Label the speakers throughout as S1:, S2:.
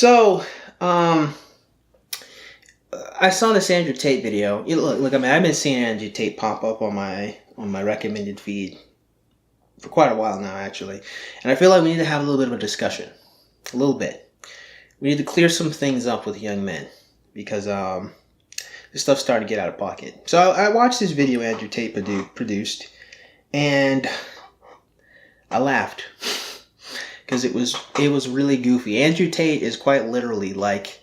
S1: So, I saw this Andrew Tate video. Look, I mean, I've been seeing Andrew Tate pop up on my recommended feed for quite a while now, actually. And I feel like we need to have a little bit of a discussion. A little bit. We need to clear some things up with young men. Because this stuff started to get out of pocket. So I watched this video Andrew Tate produced. And I laughed. Because it was really goofy. Andrew Tate is quite literally like...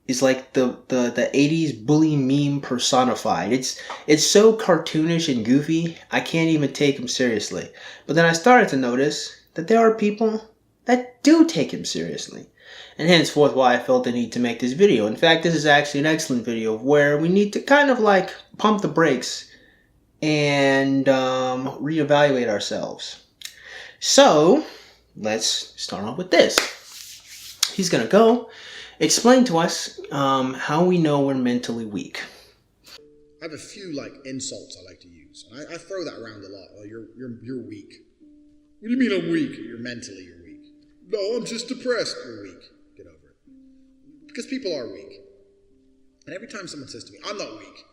S1: Is like the 80s bully meme personified. It's so cartoonish and goofy, I can't even take him seriously. But then I started to notice that there are people that do take him seriously. And henceforth why I felt the need to make this video. In fact, this is actually an excellent video where we need to kind of like pump the brakes and reevaluate ourselves. So, let's start off with this. He's gonna go explain to us how we know we're mentally weak.
S2: I have a few insults I like to use. And I throw that around a lot. Oh, you're weak. What do you mean I'm weak? You're weak. No, I'm just depressed. You're weak. Get over it. Because people are weak. And every time someone says to me, I'm not weak,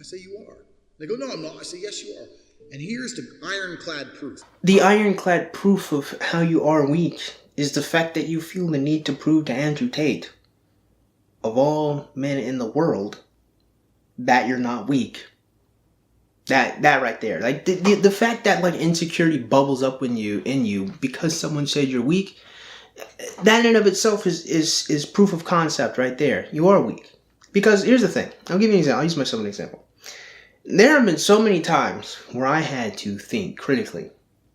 S2: I say you are. They go, no, I'm not. I say, yes, you are. And here's the ironclad proof.
S1: The ironclad proof of how you are weak is the fact that you feel the need to prove to Andrew Tate, of all men in the world, that you're not weak. That right there. Like the fact that like insecurity bubbles up in you because someone said you're weak, that in and of itself is proof of concept right there. You are weak. Because here's the thing. I'll give you an example. I'll use myself as an example. There have been so many times where I had to think critically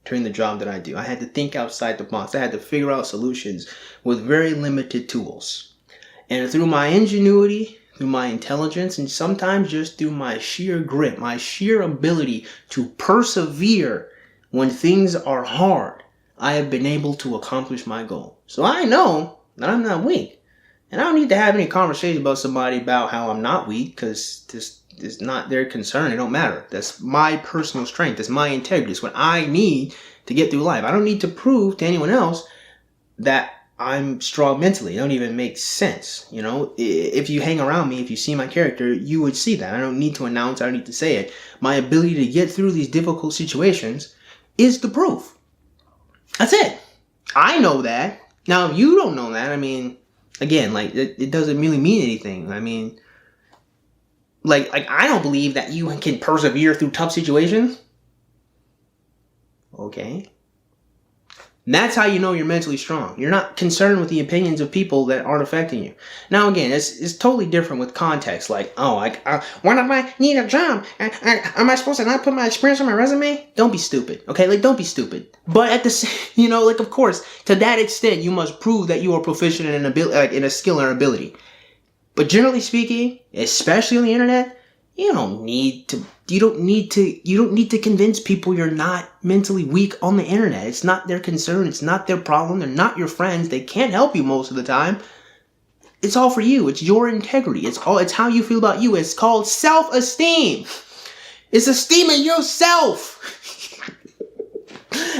S1: during the job that I do. I had to think outside the box. I had to figure out solutions with very limited tools. And through my ingenuity, through my intelligence, and sometimes just through my sheer grit, my sheer ability to persevere when things are hard, I have been able to accomplish my goal. So I know that I'm not weak. And I don't need to have any conversation about somebody about how I'm not weak, because this is not their concern. It don't matter. That's my personal strength. That's my integrity. It's what I need to get through life. I don't need to prove to anyone else that I'm strong mentally. It don't even make sense. You know, if you hang around me, if you see my character, you would see that. I don't need to announce, I don't need to say it. My ability to get through these difficult situations is the proof. That's it. I know that. Now, if you don't know that, I mean, again, like, it doesn't really mean anything. I mean, like I don't believe that you can persevere through tough situations. Okay. And that's how you know you're mentally strong. You're not concerned with the opinions of people that aren't affecting you. Now, again, it's totally different with context. Like, when I need a job, am I supposed to not put my experience on my resume? Don't be stupid, okay? Like, don't be stupid. But at the of course, to that extent, you must prove that you are proficient in in a skill or ability. But generally speaking, especially on the internet, you don't need to convince people you're not mentally weak on the internet. It's not their concern. It's not their problem. They're not your friends. They can't help you most of the time. It's all for you. It's your integrity. It's how you feel about you. It's called self-esteem. It's esteeming yourself.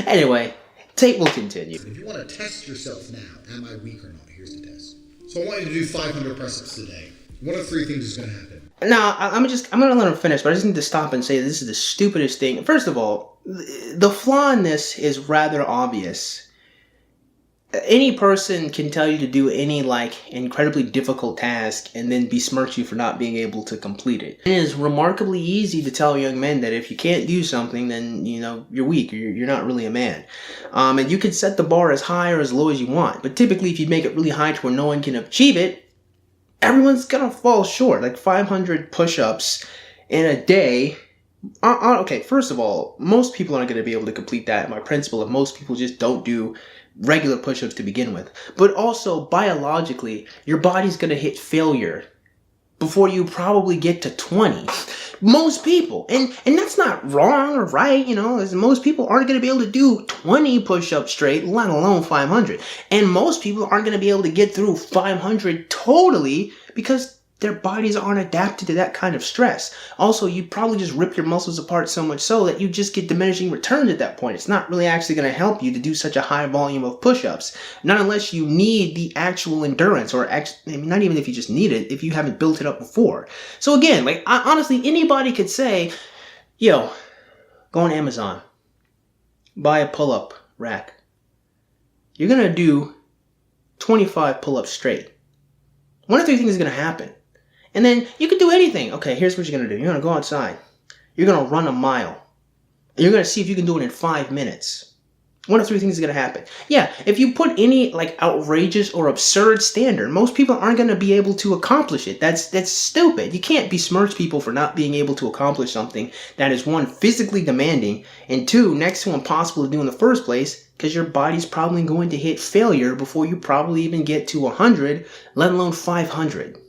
S1: Anyway, Tate will continue.
S2: If you want to test yourself now, am I weak or not? Here's the test. So I want you to do 500 press-ups today. One of three things is going to happen.
S1: Now, I'm going to let him finish, but I just need to stop and say this is the stupidest thing. First of all, the flaw in this is rather obvious. Any person can tell you to do any, incredibly difficult task and then besmirch you for not being able to complete it. It is remarkably easy to tell young men that if you can't do something, then, you're weak, or you're not really a man. And you can set the bar as high or as low as you want. But typically, if you make it really high to where no one can achieve it, everyone's gonna fall short. Like 500 push-ups in a day. Okay, first of all, most people aren't gonna be able to complete that. My principle of most people just don't do regular push-ups to begin with. But also, biologically, your body's gonna hit failure before you probably get to 20. Most people. And that's not wrong or right, as most people aren't going to be able to do 20 push-ups straight, let alone 500. And most people aren't going to be able to get through 500 totally because their bodies aren't adapted to that kind of stress. Also, you'd probably just rip your muscles apart so much so that you just get diminishing returns at that point. It's not really actually going to help you to do such a high volume of push-ups. Not unless you need the actual endurance, or not even if you just need it, if you haven't built it up before. So again, like, honestly, anybody could say, yo, go on Amazon, buy a pull-up rack. You're going to do 25 pull-ups straight. One of three things is going to happen. And then you can do anything. Okay, here's what you're going to do. You're going to go outside. You're going to run a mile. And you're going to see if you can do it in 5 minutes. One of three things is going to happen. Yeah, if you put any like outrageous or absurd standard, most people aren't going to be able to accomplish it. That's stupid. You can't besmirch people for not being able to accomplish something that is, one, physically demanding, and two, next to impossible to do in the first place, because your body's probably going to hit failure before you probably even get to 100, let alone 500.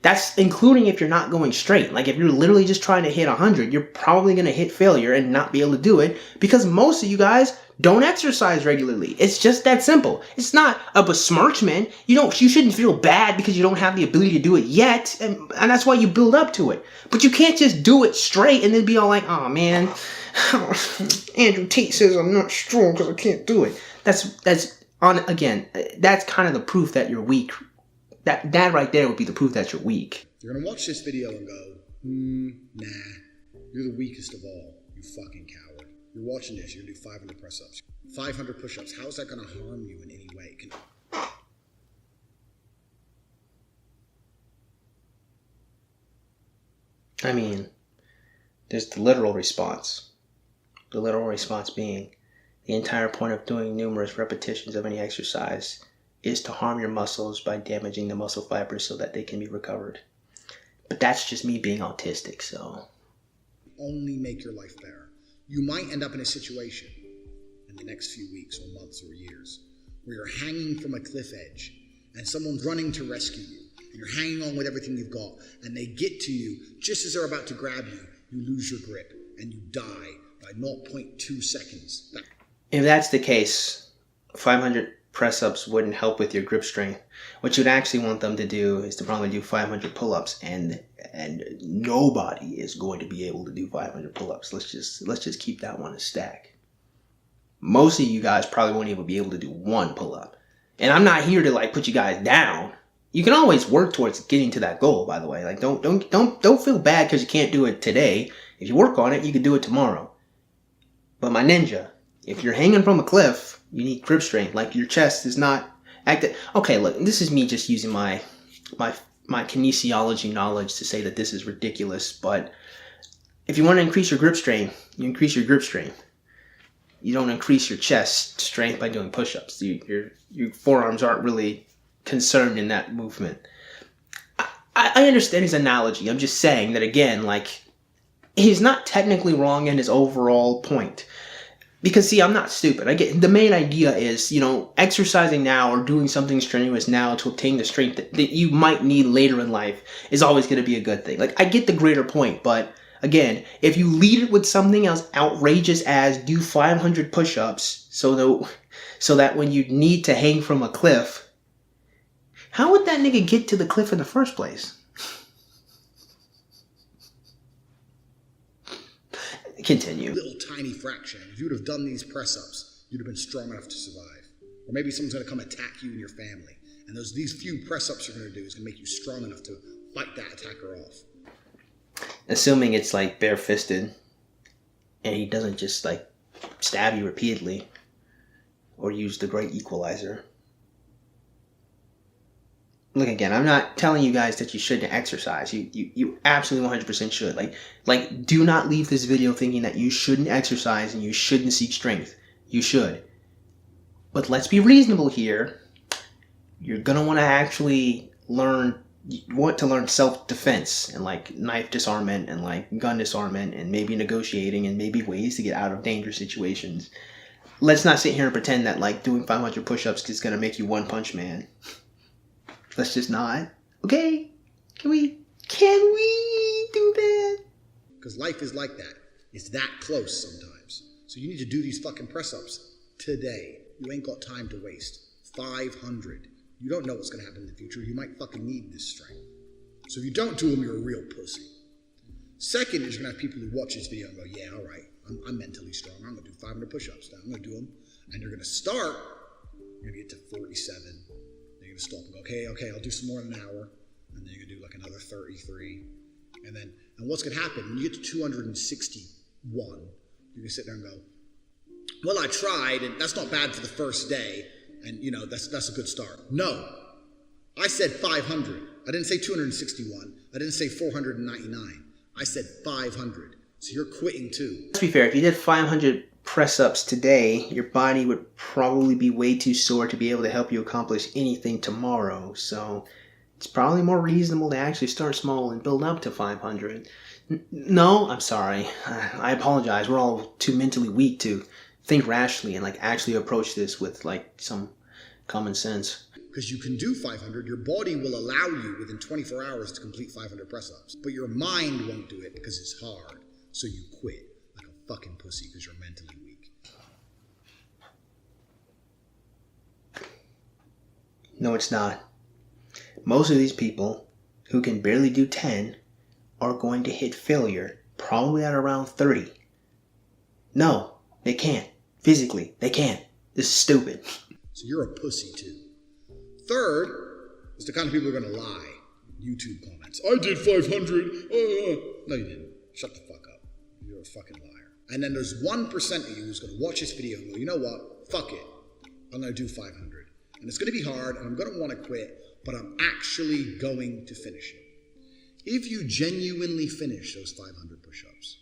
S1: That's including if you're not going straight. Like, if you're literally just trying to hit 100, you're probably going to hit failure and not be able to do it, because most of you guys don't exercise regularly. It's just that simple. It's not a besmirchment. You shouldn't feel bad because you don't have the ability to do it yet, and that's why you build up to it. But you can't just do it straight and then be all like, oh man, Andrew Tate says I'm not strong because I can't do it. That's kind of the proof that you're weak. That right there would be the proof that you're weak.
S2: You're going to watch this video and go, nah, you're the weakest of all, you fucking coward. You're watching this, you're going to do 500 press-ups. 500 push-ups, how is that going to harm you in any way?
S1: I mean, there's the literal response. The literal response being, the entire point of doing numerous repetitions of any exercise is to harm your muscles by damaging the muscle fibers so that they can be recovered. But that's just me being autistic, so.
S2: Only make your life better. You might end up in a situation in the next few weeks or months or years where you're hanging from a cliff edge and someone's running to rescue you, and you're hanging on with everything you've got, and they get to you just as they're about to grab you, you lose your grip and you die by 0.2 seconds.
S1: If that's the case, 500 press-ups wouldn't help with your grip strength. What you'd actually want them to do is to probably do 500 pull-ups, and nobody is going to be able to do 500 pull-ups. Let's just keep that one a stack. Most of you guys probably won't even be able to do one pull-up. And I'm not here to like put you guys down. You can always work towards getting to that goal, by the way. Like, don't feel bad because you can't do it today. If you work on it, you can do it tomorrow. But my ninja, if you're hanging from a cliff, you need grip strength. Like, your chest is not active. Okay, look, this is me just using my kinesiology knowledge to say that this is ridiculous. But if you want to increase your grip strength, you increase your grip strength. You don't increase your chest strength by doing push-ups. Your forearms aren't really concerned in that movement. I understand his analogy. I'm just saying that, again, like, he's not technically wrong in his overall point. Because, see, I'm not stupid. I get the main idea is, exercising now or doing something strenuous now to obtain the strength that you might need later in life is always going to be a good thing. Like, I get the greater point, but again, if you lead it with something as outrageous as do 500 push-ups so that when you need to hang from a cliff, how would that nigga get to the cliff in the first place? Continue.
S2: Little tiny fraction. If you would have done these press-ups, you'd have been strong enough to survive. Or maybe someone's going to come attack you and your family. And these few press-ups you're going to do is going to make you strong enough to fight that attacker off.
S1: Assuming it's like bare-fisted and he doesn't just like stab you repeatedly or use the great equalizer. Look, again, I'm not telling you guys that you shouldn't exercise. You absolutely 100% should. Like, do not leave this video thinking that you shouldn't exercise and you shouldn't seek strength. You should. But let's be reasonable here. You're going to want to actually learn self-defense and like knife disarmament and like gun disarmament and maybe negotiating and maybe ways to get out of danger situations. Let's not sit here and pretend that like doing 500 push-ups is going to make you One Punch Man. Let's just not. Okay? Can we do that?
S2: Because life is like that. It's that close sometimes. So you need to do these fucking press-ups today. You ain't got time to waste. 500. You don't know what's going to happen in the future. You might fucking need this strength. So if you don't do them, you're a real pussy. Second is you're going to have people who watch this video and go, yeah, all right, I'm mentally strong. I'm going to do 500 push-ups now. I'm going to do them. And you're going to start, you're going to get to 47. Then you're going to stop and go, okay, I'll do some more in an hour. And then you're going to do like another 33. And what's going to happen, when you get to 261, you're going to sit there and go, well, I tried, and that's not bad for the first day. And, that's a good start. No, I said 500. I didn't say 261. I didn't say 499. I said 500. So you're quitting too.
S1: Let's be fair. If you did 500 press-ups today, your body would probably be way too sore to be able to help you accomplish anything tomorrow. So it's probably more reasonable to actually start small and build up to 500. No, I'm sorry. I apologize. We're all too mentally weak to think rationally and actually approach this with some common sense.
S2: Because you can do 500, your body will allow you within 24 hours to complete 500 press-ups. But your mind won't do it because it's hard. So you quit like a fucking pussy because you're mentally weak.
S1: No, it's not. Most of these people who can barely do 10 are going to hit failure probably at around 30. No, they can't. Physically, they can't. This is stupid.
S2: So you're a pussy too. Third is the kind of people who are going to lie. YouTube comments. I did 500. No, you didn't. Shut the fuck up. You're a fucking liar. And then there's 1% of you who's going to watch this video and go, you know what? Fuck it. I'm going to do 500. And it's going to be hard and I'm going to want to quit, but I'm actually going to finish it. If you genuinely finish those 500 push-ups,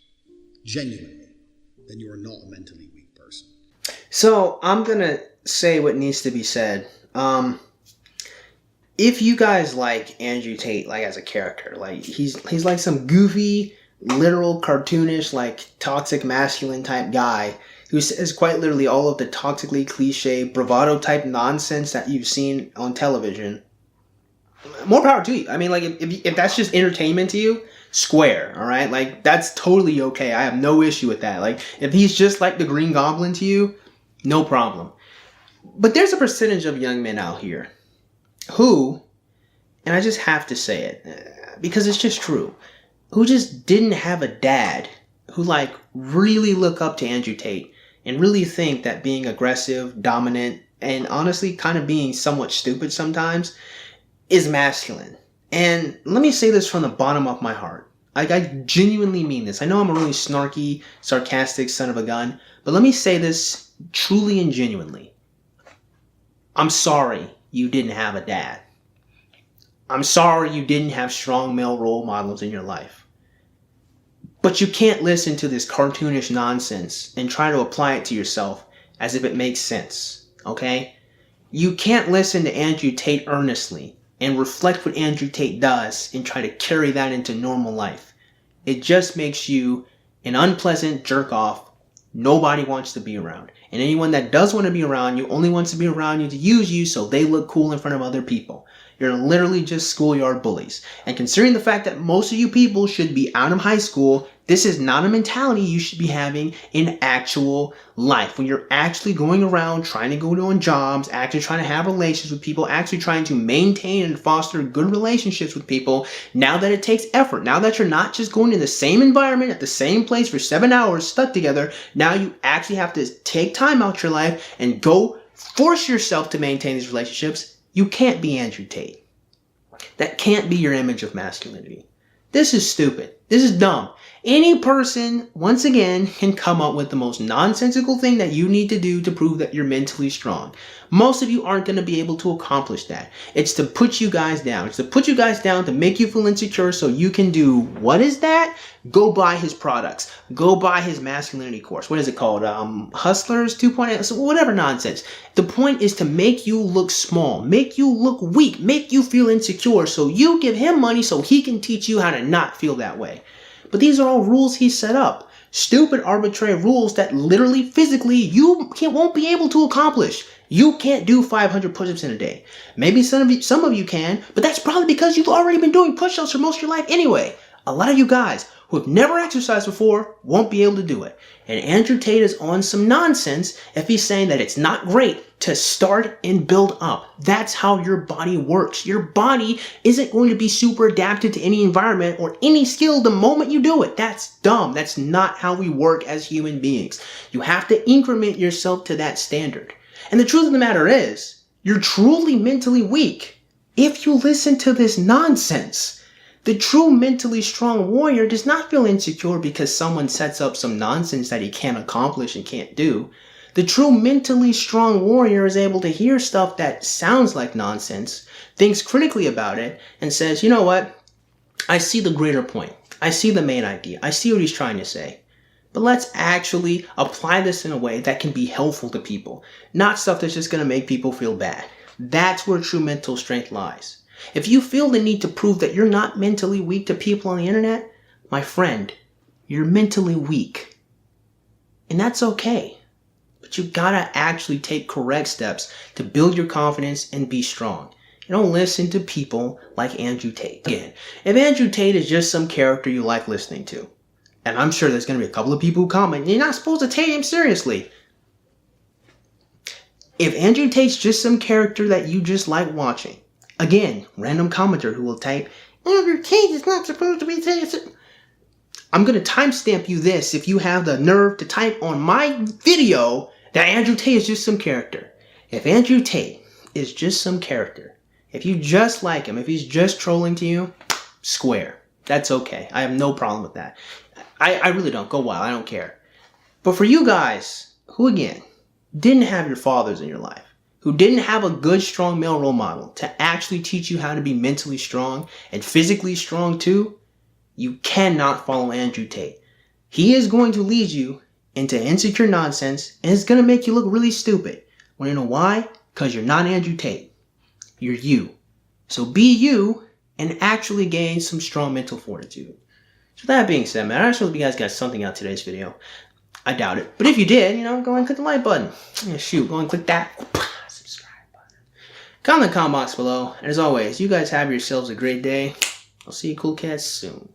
S2: genuinely, then you are not a mentally weak person.
S1: So I'm going to say what needs to be said. If you guys like Andrew Tate, as a character, he's like some goofy, literal, cartoonish, toxic masculine type guy who says quite literally all of the toxically cliche bravado type nonsense that you've seen on television, more power to you. I mean, if that's just entertainment to you, square, all right? That's totally okay. I have no issue with that. If he's just like the Green Goblin to you, no problem. But there's a percentage of young men out here who, and I just have to say it because it's just true, who just didn't have a dad who really look up to Andrew Tate and really think that being aggressive, dominant, and honestly kind of being somewhat stupid sometimes is masculine. And let me say this from the bottom of my heart. I genuinely mean this. I know I'm a really snarky, sarcastic son of a gun, but let me say this truly and genuinely. I'm sorry you didn't have a dad. I'm sorry you didn't have strong male role models in your life. But you can't listen to this cartoonish nonsense and try to apply it to yourself as if it makes sense, okay? You can't listen to Andrew Tate earnestly and reflect what Andrew Tate does and try to carry that into normal life. It just makes you an unpleasant jerk-off nobody wants to be around. And anyone that does want to be around you only wants to be around you to use you so they look cool in front of other people. You're literally just schoolyard bullies. And considering the fact that most of you people should be out of high school, this is not a mentality you should be having in actual life. When you're actually going around trying to go on jobs, actually trying to have relations with people, actually trying to maintain and foster good relationships with people, now that it takes effort, now that you're not just going to the same environment at the same place for 7 hours stuck together, now you actually have to take time out your life and go force yourself to maintain these relationships. You can't be Andrew Tate. That can't be your image of masculinity. This is stupid. This is dumb. Any person, once again, can come up with the most nonsensical thing that you need to do to prove that you're mentally strong. Most of you aren't going to be able to accomplish that. It's to put you guys down. It's to put you guys down to make you feel insecure so you can do, what is that? Go buy his products. Go buy his masculinity course. What is it called? Hustlers 2.0? So whatever nonsense. The point is to make you look small, make you look weak, make you feel insecure so you give him money so he can teach you how to not feel that way. But these are all rules he set up. Stupid, arbitrary rules that literally, physically, you won't be able to accomplish. You can't do 500 push-ups in a day. Maybe some of you can, but that's probably because you've already been doing push-ups for most of your life anyway. A lot of you guys who have never exercised before won't be able to do it. And Andrew Tate is on some nonsense if he's saying that it's not great to start and build up. That's how your body works. Your body isn't going to be super adapted to any environment or any skill the moment you do it. That's dumb. That's not how we work as human beings. You have to increment yourself to that standard. And the truth of the matter is, you're truly mentally weak if you listen to this nonsense. The true mentally strong warrior does not feel insecure because someone sets up some nonsense that he can't accomplish and can't do. The true mentally strong warrior is able to hear stuff that sounds like nonsense, thinks critically about it, and says, you know what? I see the greater point. I see the main idea. I see what he's trying to say. But let's actually apply this in a way that can be helpful to people, not stuff that's just going to make people feel bad. That's where true mental strength lies. If you feel the need to prove that you're not mentally weak to people on the internet, my friend, you're mentally weak. And that's okay. But you gotta actually take correct steps to build your confidence and be strong. You don't listen to people like Andrew Tate. Again, if Andrew Tate is just some character you like listening to, and I'm sure there's gonna be a couple of people who comment, you're not supposed to take him seriously. If Andrew Tate's just some character that you just like watching, again, random commenter who will type, Andrew Tate is not supposed to be taken. I'm going to timestamp you this if you have the nerve to type on my video that Andrew Tate is just some character. If Andrew Tate is just some character, if you just like him, if he's just trolling to you, square. That's okay. I have no problem with that. I really don't. Go wild. I don't care. But for you guys who, again, didn't have your fathers in your life, who didn't have a good, strong male role model to actually teach you how to be mentally strong and physically strong too, you cannot follow Andrew Tate. He is going to lead you into insecure nonsense and it's going to make you look really stupid. Want to know why? Because you're not Andrew Tate. You're you. So be you and actually gain some strong mental fortitude. So that being said, man, I just hope you guys got something out of today's video. I doubt it. But if you did, go and click the like button. Yeah, shoot, go and click that subscribe button. Comment in the comment box below. And as always, you guys have yourselves a great day. I'll see you cool cats soon.